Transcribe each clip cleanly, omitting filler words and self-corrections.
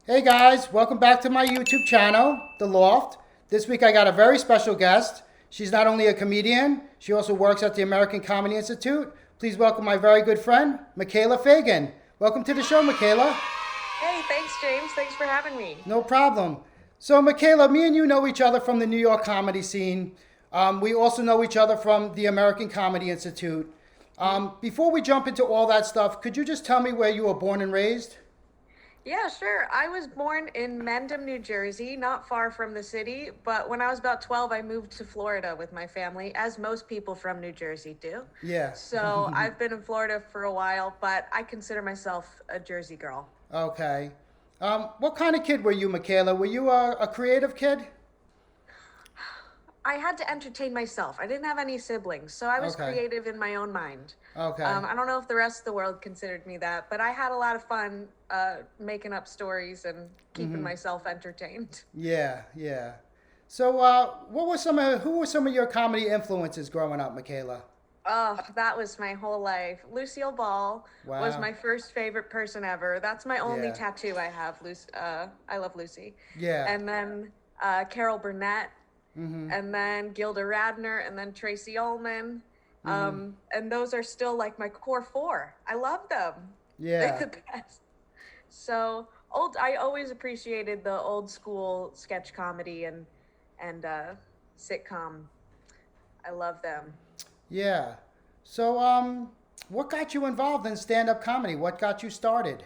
Hey guys, welcome back to my YouTube channel, The Loft. This week I got a very special guest. She's not only a comedian, she also works at the American Comedy Institute. Please welcome my very good friend, Micaela Fagan. Welcome to the show, Micaela. Hey, thanks, James. Thanks for having me. No problem. So, Micaela, me and you know each other from the New York comedy scene. We also know each other from the American Comedy Institute. Before we jump into all that stuff, could you just tell me where you were born and raised? Yeah, sure. I was born in Mendham, New Jersey, not far from the city, but when I was about 12, I moved to Florida with my family, as most people from New Jersey do. Yeah. So I've been in Florida for a while, but I consider myself a Jersey girl. Okay. What kind of kid were you, Michaela? Were you a creative kid? I had to entertain myself. I didn't have any siblings, so I was Okay. creative in my own mind. Okay. I don't know if the rest of the world considered me that, but I had a lot of fun making up stories and keeping myself entertained. Yeah, yeah. So, who were some of your comedy influences growing up, Michaela? Oh, that was my whole life. Lucille Ball was Wow. my first favorite person ever. That's my only Yeah. tattoo I have. I love Lucy. Yeah. And then Carol Burnett, Mm-hmm. and then Gilda Radner, and then Tracy Ullman. Mm-hmm. And those are still like my core four. I love them. They're Yeah. the best. So old. I always appreciated the old school sketch comedy and sitcom. I love them. Yeah. So, what got you involved in stand-up comedy? What got you started?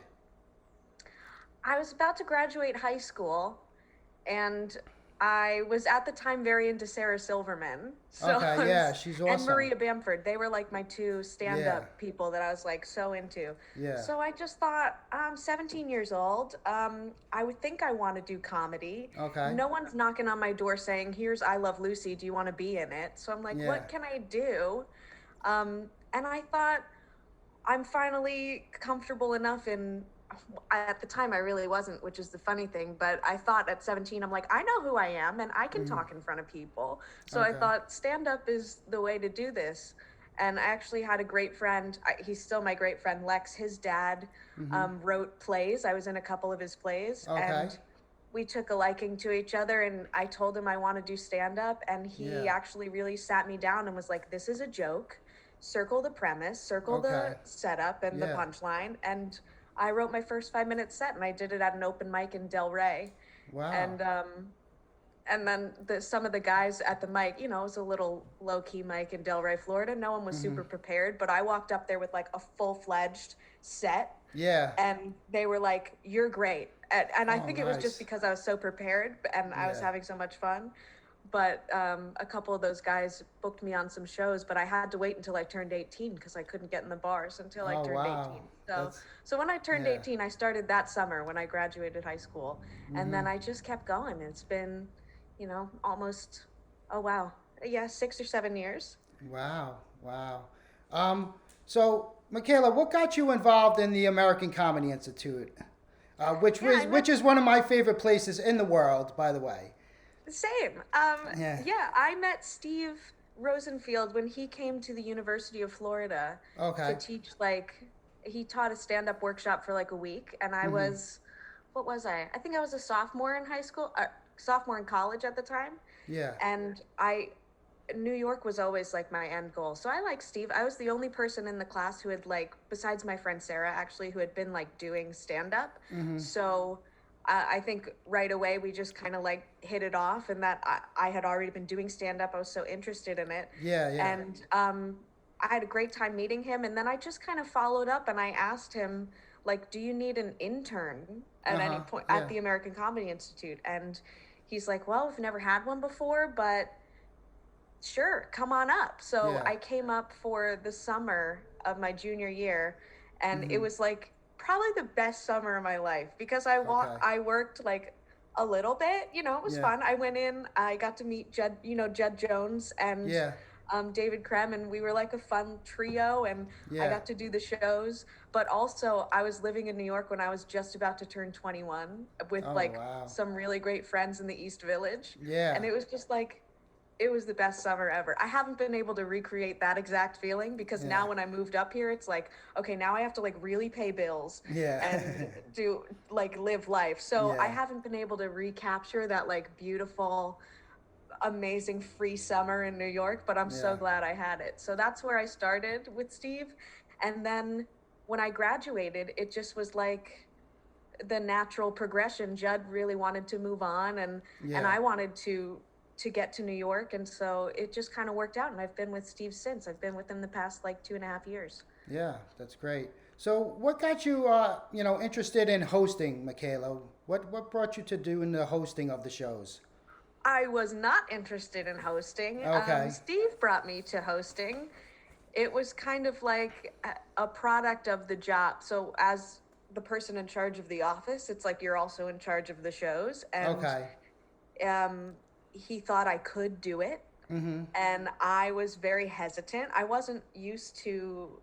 I was about to graduate high school, and I was at the time very into Sarah Silverman. So Okay. I Yeah, was, she's and awesome. Maria Bamford. They were like my two Yeah. stand-up people that I was like so into. Yeah. So I just thought, I'm 17 years old. I would think I want to do comedy. Okay. No one's knocking on my door saying, "Here's I Love Lucy. Do you want to be in it?" So I'm like, Yeah. what can I do? And I thought, I'm finally comfortable enough in. At the time I really wasn't, which is the funny thing, but I thought at 17 I'm like, I know who I am and I can Mm-hmm. talk in front of people. So I Okay. thought stand up is the way to do this. And I actually had a great friend, he's still my great friend Lex. His dad Mm-hmm. wrote plays. I was in a couple of his plays, Okay. and we took a liking to each other, and I told him I want to do stand up, and he Yeah. actually really sat me down and was like, this is a joke, circle the premise, circle Okay. the setup and the Yeah. punchline. And I wrote my first 5 minute set, and I did it at an open mic in Delray. Wow. And um and then some of the guys at the mic, it was a little low key mic in Delray, Florida. No one was Mm-hmm. super prepared, but I walked up there with like a full fledged set, Yeah. and they were like, "You're great." And I Oh, think it was just nice. because I was so prepared and I was Yeah. having so much fun. But a couple of those guys booked me on some shows, but I had to wait until I turned 18 because I couldn't get in the bars until I Oh, turned wow. 18. So, That's so when I turned yeah. 18, I started that summer when I graduated high school, and Mm-hmm. then I just kept going. It's been, almost, oh wow, yeah, 6 or 7 years. Wow. Wow. So, Michaela, what got you involved in the American Comedy Institute? Yeah, I Which met is one of my favorite places in the world, by the way. Same. Yeah. Yeah, I met Steve Rosenfield when he came to the University of Florida to Okay. teach, like, he taught a stand-up workshop for like a week, and I Mm-hmm. was, what was I? I think I was a sophomore in high school, sophomore in college at the time, Yeah. and New York was always like my end goal. So I like Steve. I was the only person in the class who had, like, besides my friend Sarah actually, who had been like doing stand up. Mm-hmm. So I think right away we just kind of like hit it off, and that I had already been doing stand up. I was so interested in it. Yeah. Yeah. And I had a great time meeting him. And then I just kind of followed up and I asked him, like, do you need an intern at any Uh-huh. point at Yeah. the American Comedy Institute? And he's like, well, we've never had one before, but sure, come on up. So Yeah. I came up for the summer of my junior year, and it Mm-hmm. was like probably the best summer of my life because Okay. I worked like a little bit. It was Yeah. fun. I went in, I got to meet Judd Jones and Yeah. David Krem, and we were like a fun trio, and I Yeah. got to do the shows. But also, I was living in New York when I was just about to turn 21 with Oh, like wow. some really great friends in the East Village, Yeah. and it was just like it was the best summer ever. I haven't been able to recreate that exact feeling because Yeah. now when I moved up here, it's like, okay, now I have to like really pay bills Yeah. and do like live life. So I Yeah. haven't been able to recapture that like beautiful, amazing free summer in New York, but I'm so Yeah. glad I had it. So that's where I started with Steve. And then when I graduated, it just was like the natural progression. Judd really wanted to move on, and Yeah. I wanted to get to New York, and so it just kind of worked out. And I've been with Steve since. I've been with him the past like 2.5 years. Yeah. That's great. So, what got you, interested in hosting, Micaela? What brought you to doing the hosting of the shows? I was not interested in hosting. Okay. Steve brought me to hosting. It was kind of like a product of the job. So as the person in charge of the office, it's like you're also in charge of the shows, and Okay. um, he thought I could do it, Mm-hmm. and I was very hesitant. I wasn't used to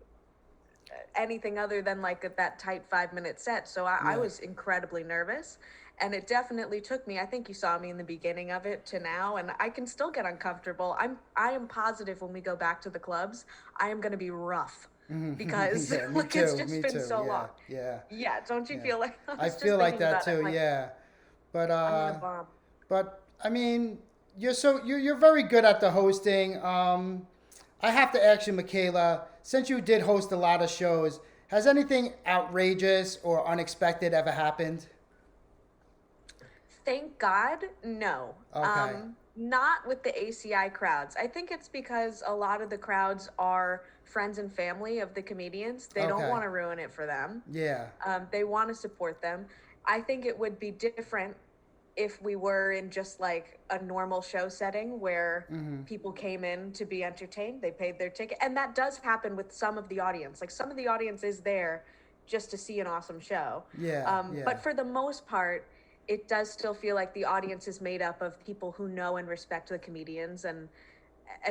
anything other than like that tight 5 minute set, so I Yeah. was incredibly nervous. And it definitely took me, I think you saw me in the beginning of it to now, and I can still get uncomfortable. I am positive when we go back to the clubs, I am going to be rough Mm-hmm. because Yeah. Me like it's too. just Me been too. so Yeah. long. Yeah. Yeah, don't you Yeah. feel like I I was feel just like thinking that about it. too. I'm like, Yeah. But I'm gonna bomb. I mean, you're very good at the hosting. I have to ask you, Micaela, since you did host a lot of shows, has anything outrageous or unexpected ever happened? Thank God, no. Okay. Not with the ACI crowds. I think it's because a lot of the crowds are friends and family of the comedians. They don't Okay. want to ruin it for them. Yeah. They want to support them. I think it would be different if we were in just like a normal show setting where Mm-hmm. people came in to be entertained, they paid their ticket. And that does happen with some of the audience. Like some of the audience is there just to see an awesome show. Yeah. Yeah. But for the most part, it does still feel like the audience is made up of people who know and respect the comedians, and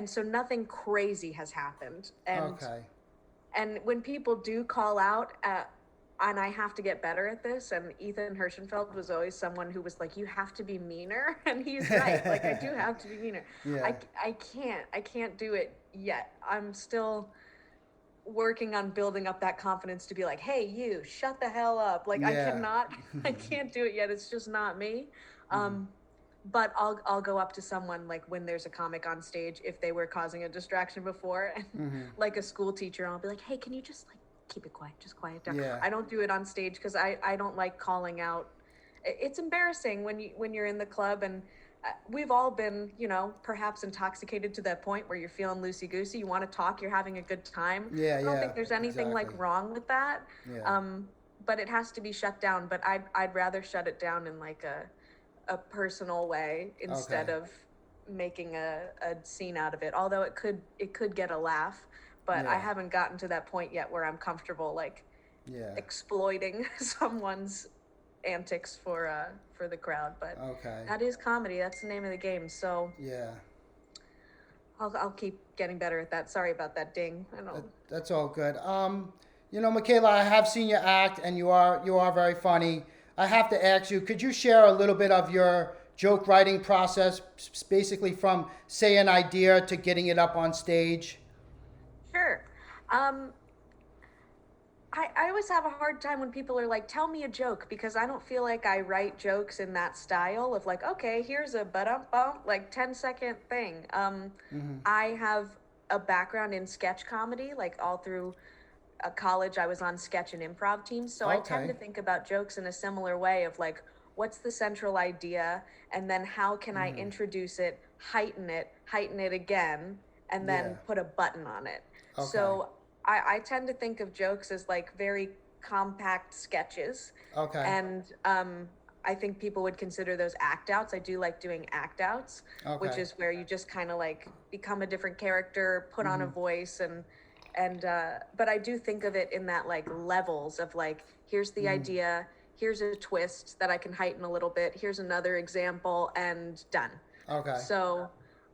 so nothing crazy has happened. Okay. And when people do call out, and I have to get better at this, and Ethan Hirschenfeld was always someone who was like, you have to be meaner. And he's right. Like, I do have to be meaner. Yeah. I can't do it yet. I'm still working on building up that confidence to be like, hey, you shut the hell up. Like, I Yeah. cannot, I can't do it yet. It's just not me. Um, but I'll go up to someone like when there's a comic on stage if they were causing a distraction before, and Mm-hmm. like a school teacher, I'll be like, hey, can you just like keep it quiet, just quiet down. Yeah. I don't do it on stage because I don't like calling out. It's embarrassing when you're in the club, and we've all been, perhaps intoxicated to that point where you're feeling loosey goosey, you want to talk, you're having a good time. Yeah. I don't Yeah. think there's anything Exactly. like wrong with that. Yeah. But it has to be shut down. But I'd rather shut it down in like a personal way instead Okay. of making a scene out of it. Although it could get a laugh, but I Yeah. haven't gotten to that point yet where I'm comfortable like Yeah. exploiting someone's antics for the crowd. But Okay. that is comedy. That's the name of the game. So Yeah. I'll keep getting better at that. Sorry about that ding. I don't. That's all good. Micaela, I have seen you act, and you are very funny. I have to ask you, could you share a little bit of your joke writing process, basically from say an idea to getting it up on stage? Sure. Um, I always have a hard time when people are like, tell me a joke, because I don't feel like I write jokes in that style of like, okay, here's a bump, like 10-second thing. Mm-hmm. I have a background in sketch comedy, like all through college, I was on sketch and improv teams. So I tend Okay. to think about jokes in a similar way of like, what's the central idea? And then how can I Mm-hmm. introduce it, heighten it again, and Yeah. then put a button on it. Okay. So I tend to think of jokes as like very compact sketches. Okay. And I think people would consider those act outs. I do like doing act outs, which Okay. is where you just kind of like become a different character, put on a Mm-hmm. voice, and but I do think of it in that like levels of like, here's the Mm-hmm. idea, here's a twist that I can heighten a little bit, here's another example, and done. Okay. So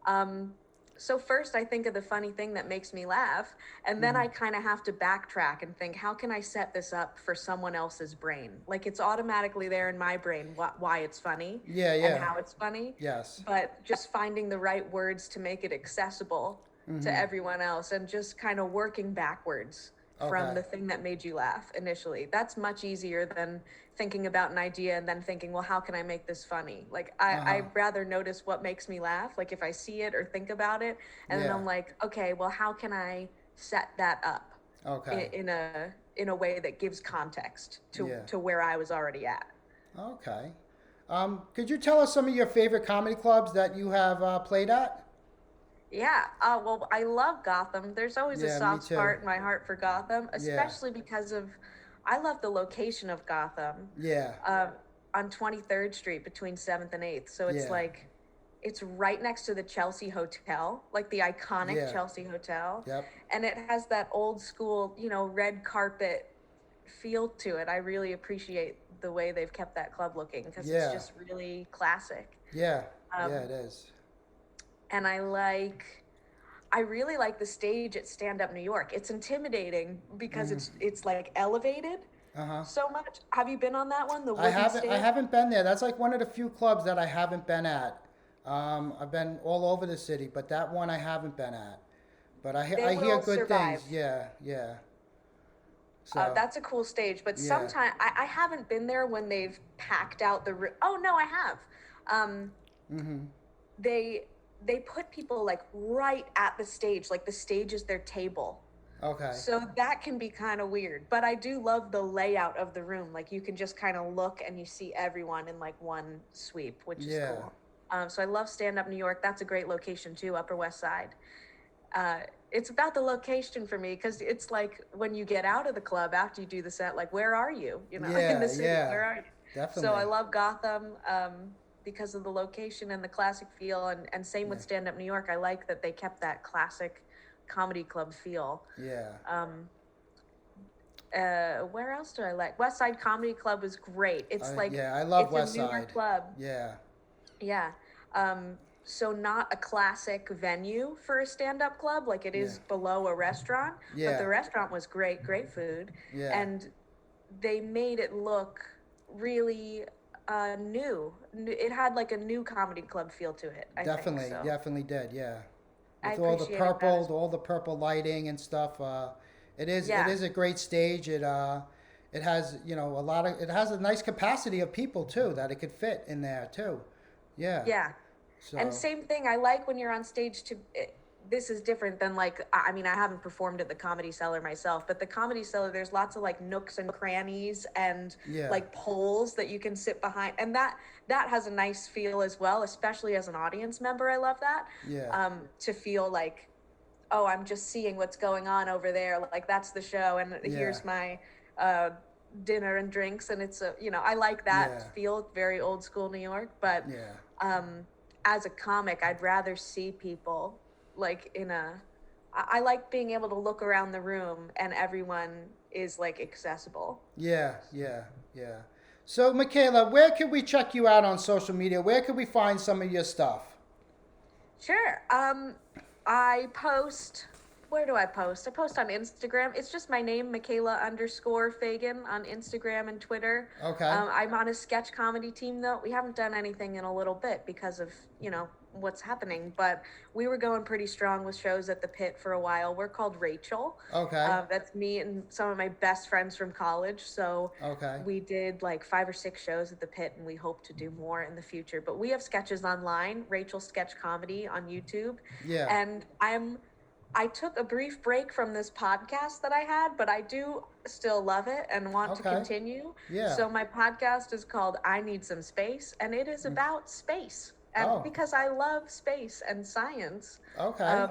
um So first I think of the funny thing that makes me laugh, and then I kind of have to backtrack and think, how can I set this up for someone else's brain? Like it's automatically there in my brain why it's funny Yeah, and yeah. how it's funny, Yes. but just finding the right words to make it accessible to everyone else and just kind of working backwards from Okay. the thing that made you laugh initially. That's much easier than thinking about an idea and then thinking, well, how can I make this funny? Like Uh-huh. I'd rather notice what makes me laugh, like if I see it or think about it, and then Yeah. I'm like, okay, well, how can I set that up Okay. in a way that gives context Yeah. to where I was already at. Okay. Could you tell us some of your favorite comedy clubs that you have played at? Yeah. Well, I love Gotham. There's always a Yeah, me soft too. spot in my heart for Gotham, Yeah. especially because of, I love the location of Gotham, Yeah. um, on 23rd Street between 7th and 8th. So it's Yeah. like, it's right next to the Chelsea Hotel, like the iconic Yeah. Chelsea Hotel. Yep. And it has that old school, red carpet feel to it. I really appreciate the way they've kept that club looking because it's Yeah. just really classic. Yeah. Yeah, Um, it is. and I really like the stage at Stand Up New York. It's intimidating because it's like elevated Uh-huh. so much. Have you been on that one, the I wooden haven't I stage? haven't been there. That's like one of the few clubs that I haven't been at. I've been all over the city, but that one I haven't been at. But They I hear will good things. survive. Yeah, yeah. So, That's a cool stage, but yeah. sometimes I haven't been there when they've packed out the room. Oh no, I have. Um, Mm-hmm. they they put people like right at the stage, like the stage is their table. Okay. So that can be kind of weird, but I do love the layout of the room. Like you can just kind of look and you see everyone in like one sweep, which is Yeah. cool. So I love Stand Up New York. That's a great location too, Upper West Side. Uh, it's about the location for me because it's like when you get out of the club after you do the set, like where are you? In the Yeah, city, yeah. where are you? So I Definitely. love Gotham because of the location and the classic feel, and same Yeah. with Stand Up New York. I like that they kept that classic comedy club feel. Yeah. Um, where else do I like? West Side Comedy Club is great. It's like Yeah, I love it's a West newer Side. club. Yeah. Yeah. So not a classic venue for a stand-up club, like it Yeah. is below a restaurant, but Yeah. the restaurant was great, great food, Yeah. and they made it look really new. It had like a new comedy club feel to it, I think. Definitely. So Definitely did. Yeah. I With appreciated that as all the purple lighting and stuff. It yeah. is a great stage. It has it has a nice capacity of people too that it could fit in there too. Yeah. Yeah. And So same thing, I like when you're on stage this is different than like, I mean, I haven't performed at the Comedy Cellar myself, but the Comedy Cellar, there's lots of like nooks and crannies and yeah. like poles that you can sit behind. And that has a nice feel as well, especially as an audience member. I love that. Yeah. To feel like, oh, I'm just seeing what's going on over there. Like that's the show. And Yeah. here's my, uh, dinner and drinks. And it's I like Yeah. that feel, very old school New York, but, Yeah. um, as a comic, I'd rather see people like I like being able to look around the room and everyone is like accessible. Yeah. Yeah. Yeah. So Michaela, where can we check you out on social media? Where can we find some of your stuff? Sure. I post. Where do I post? I post on Instagram. It's just my name, Micaela_Fagan on Instagram and Twitter. Okay. I'm on a sketch comedy team though. We haven't done anything in a little bit because of what's happening, but we were going pretty strong with shows at the Pit for a while. We're called Rachel. Okay. That's me and some of my best friends from college. So Okay. we did like 5 or 6 shows at the Pit, and we hope to do more in the future. But we have sketches online, Rachel Sketch Comedy on YouTube, Yeah. and I took a brief break from this podcast that I had, but I do still love it and want to Okay. continue. Yeah. So my podcast is called I Need Some Space, and it is about space. And Oh. because I love space and science. Okay.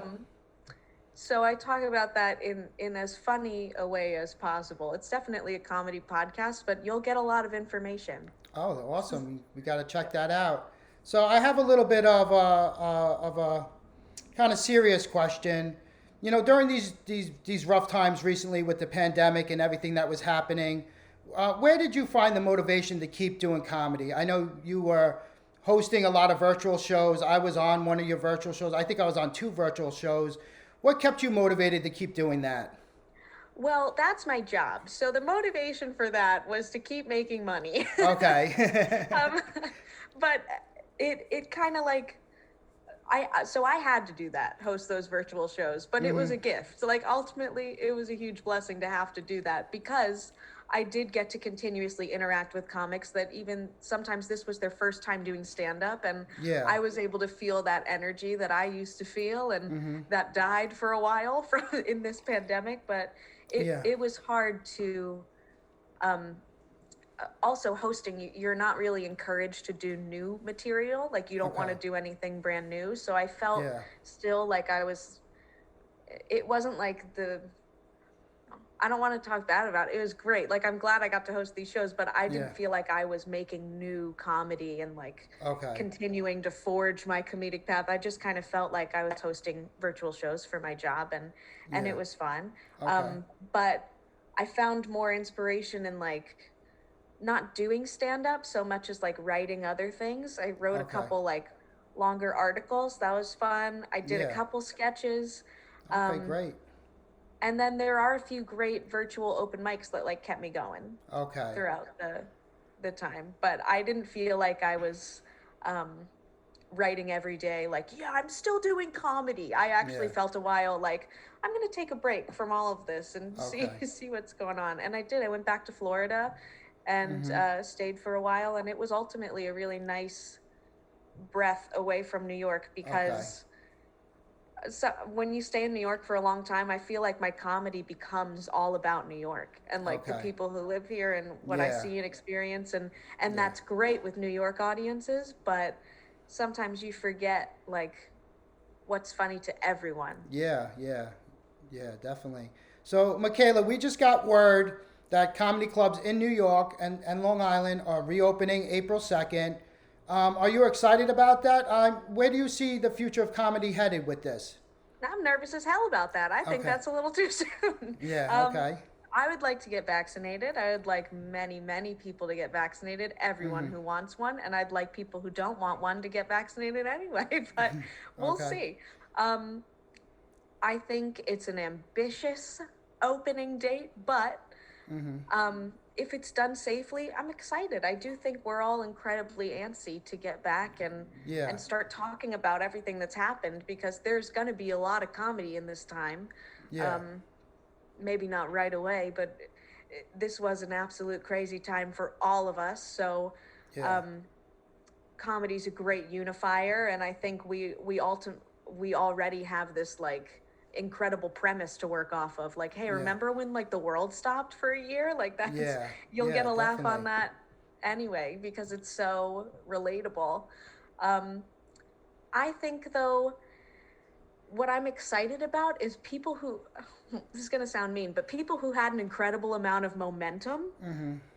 So I talk about that in as funny a way as possible. It's definitely a comedy podcast, but you'll get a lot of information. Oh, awesome. We got to check that out. So I have a little bit of a kind of serious question. During these rough times recently with the pandemic and everything that was happening, where did you find the motivation to keep doing comedy? I know you were hosting a lot of virtual shows. I was on one of your virtual shows. I think I was on two virtual shows. What kept you motivated to keep doing that? Well, that's my job. So the motivation for that was to keep making money. Okay. um, but it kind of like I had to do that, host those virtual shows, but it was a gift. So like ultimately it was a huge blessing to have to do that because I did get to continuously interact with comics that even sometimes this was their first time doing stand up, and Yeah. I was able to feel that energy that I used to feel and that died for a while from in this pandemic, but Yeah. it was hard to um also hosting. You're not really encouraged to do new material, like you don't want to Okay. do anything brand new, so I felt Yeah. still like I was, it wasn't like the, I don't want to talk bad about it. It was great. Like I'm glad I got to host these shows, but I Yeah. didn't feel like I was making new comedy and like Okay. continuing to forge my comedic path. I just kind of felt like I was hosting virtual shows for my job, and Yeah. it was fun. Okay. But I found more inspiration in like not doing stand up so much as like writing other things. I wrote a Okay. couple like longer articles. That was fun. I did a Yeah. couple sketches. Okay, Um, great. and then there are a few great virtual open mics that like kept me going Okay. throughout the time. But I didn't feel like I was um, writing every day like, yeah, I'm still doing comedy. I actually Yeah. felt a while like I'm going to take a break from all of this and see Okay. see what's going on. And I did. I went back to Florida and stayed for a while, and it was ultimately a really nice breath away from New York Okay. because so when you stay in New York for a long time, I feel like my comedy becomes all about New York and like the Okay. people who live here and what I Yeah. see and experience, and Yeah. that's great with New York audiences, but sometimes you forget like what's funny to everyone. Yeah. Yeah. Yeah, definitely. So, Michaela, we just got word that comedy clubs in New York and Long Island are reopening April 2nd. Are you excited about that? Where do you see the future of comedy headed with this? I'm nervous as hell about that. I think Okay. that's a little too soon. Yeah, um, okay. I would like to get vaccinated. I would like many, many people to get vaccinated, everyone who wants one. And I'd like people who don't want one to get vaccinated anyway, but we'll Okay. see. Um, I think it's an ambitious opening date, but if it's done safely, I'm excited. I do think we're all incredibly antsy to get back Yeah. and start talking about everything that's happened because there's going to be a lot of comedy in this time. Yeah. Um, Maybe not right away, but this was an absolute crazy time for all of us. So Yeah. um, comedy's a great unifier, and I think we already have this like incredible premise to work off of. Like, hey, Yeah. remember when like the world stopped for a year? Like that's, Yeah. you'll Yeah, get a laugh on definitely. that anyway because it's so relatable. Um, I think though what I'm excited about is people who, this is going to sound mean, but people who had an incredible amount of momentum,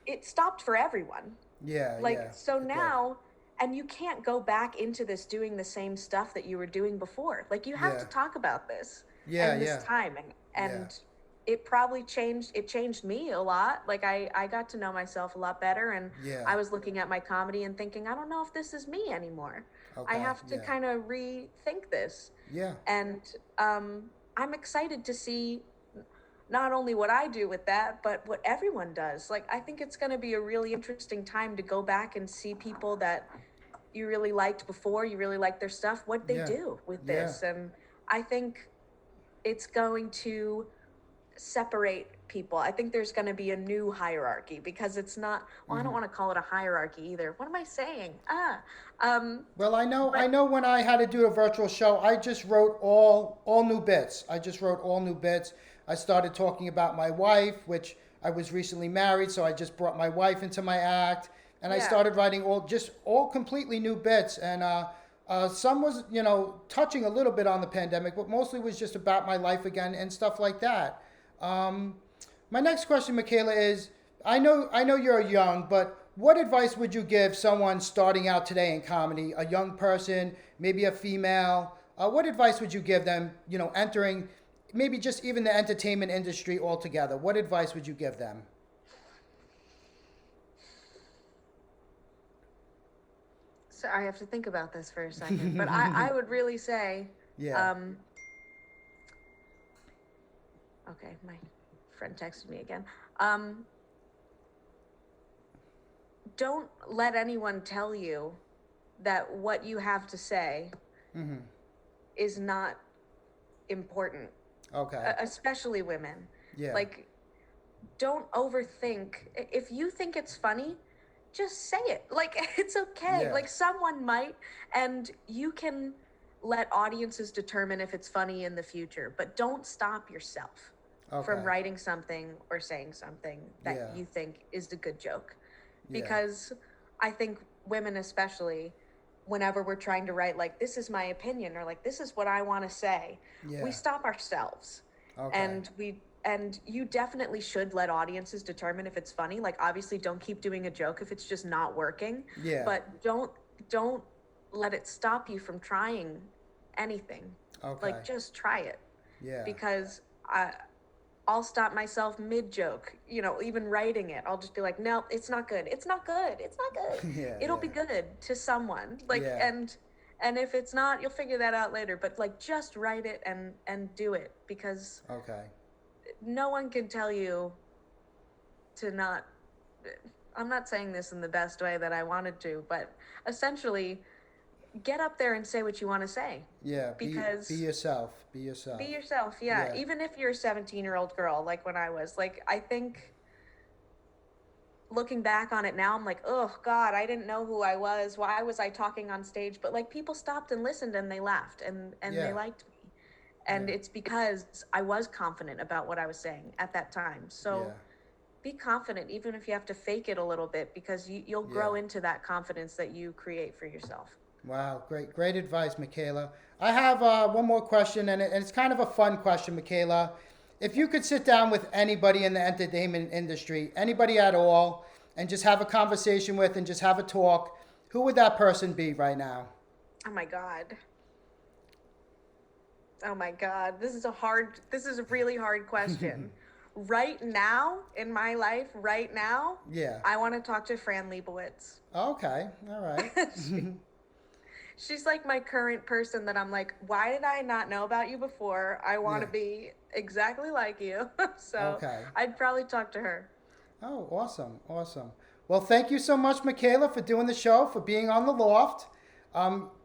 it stopped for everyone. Yeah, Like, yeah. so It did. now, and you can't go back into this doing the same stuff that you were doing before. Like, you have Yeah. to talk about this Yeah, and this yeah. time. Yeah. And it probably changed me a lot. Like, I got to know myself a lot better. And Yeah. I was looking at my comedy and thinking, I don't know if this is me anymore. I Okay. have to Yeah. kind of rethink this. Yeah. And I'm excited to see not only what I do with that, but what everyone does. Like, I think it's going to be a really interesting time to go back and see people that you really liked before, you really liked their stuff, what they Yeah. do with Yeah. this. And I think it's going to separate people. I think there's going to be a new hierarchy because it's not, well, I don't want to call it a hierarchy either. What am I saying? Well, I But know when I had to do a virtual show, I just wrote all new bits. I just wrote all new bits. I started talking about my wife, which I was recently married, so I just brought my wife into my act, and I yeah, started writing all completely new bits. And some was touching a little bit on the pandemic, but mostly was just about my life again and stuff like that. Um, my next question, Michaela, is I know you're young, but what advice would you give someone starting out today in comedy, a young person, maybe a female? What advice would you give them, entering maybe just even the entertainment industry altogether? What advice would you give them? So I have to think about this for a second. But I would really say, Yeah. okay, my friend texted me again. Um, don't let anyone tell you that what you have to say is not important, Okay. especially women. Yeah. Like, don't overthink. If you think it's funny, just say it. Like, it's okay. Yeah. Like, someone might, and you can let audiences determine if it's funny in the future, but don't stop yourself from Okay. writing something or saying something that Yeah. you think is a good joke. Yeah. Because I think women, especially, whenever we're trying to write, like, this is my opinion, or like, this is what I want to say, Yeah. we stop ourselves. Okay. And you definitely should let audiences determine if it's funny. Like, obviously, don't keep doing a joke if it's just not working. Yeah. But don't let it stop you from trying anything. Okay. Like, just try it. Yeah. Because I'll stop myself mid joke, even writing it. I'll just be like, no, it's not good. It's not good. It's not good. Yeah. It'll Yeah. be good to someone. Like, Yeah. and if it's not, you'll figure that out later. But like, just write it and do it, because Okay. no one can tell you to not. I'm not saying this in the best way that I wanted to, but essentially, get up there and say what you want to say. Yeah. Because Be yourself. Be yourself. be yourself, yeah. Even if you're a 17-year-old girl, like when I was, like, I think looking back on it now, I'm like, oh God, I didn't know who I was. Why was I talking on stage? But like, people stopped and listened, and they laughed, and Yeah. they liked me. And Yeah. it's because I was confident about what I was saying at that time. So Yeah. be confident, even if you have to fake it a little bit, because you'll grow Yeah. into that confidence that you create for yourself. Wow, great advice, Micaela. I have one more question, and it's kind of a fun question, Micaela. If you could sit down with anybody in the entertainment industry, anybody at all, and just have a conversation with and just have a talk, who would that person be right now? Oh my God. Oh my God. This is a really hard question. Right now, in my life, right now, Yeah. I want to talk to Fran Lebowitz. Okay. All right. She's like my current person that I'm like, why did I not know about you before? I want to Yeah. be exactly like you. So Okay. I'd probably talk to her. Oh, awesome. Awesome. Well, thank you so much, Micaela, for doing the show, for being on the Loft.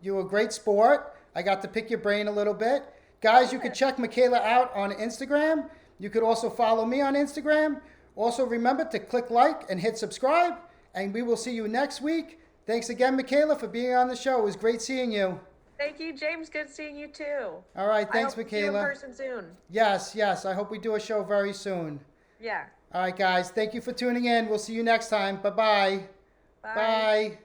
You were a great sport. I got to pick your brain a little bit. Guys, you could check Micaela out on Instagram. You could also follow me on Instagram. Also, remember to click like and hit subscribe, and we will see you next week. Thanks again, Micaela, for being on the show. It was great seeing you. Thank you, James. Good seeing you too. All right, I thanks, hope to see you in Micaela. person soon. Yes, yes. I hope we do a show very soon. Yeah. All right, guys. Thank you for tuning in. We'll see you next time. Bye-bye. Bye. Bye.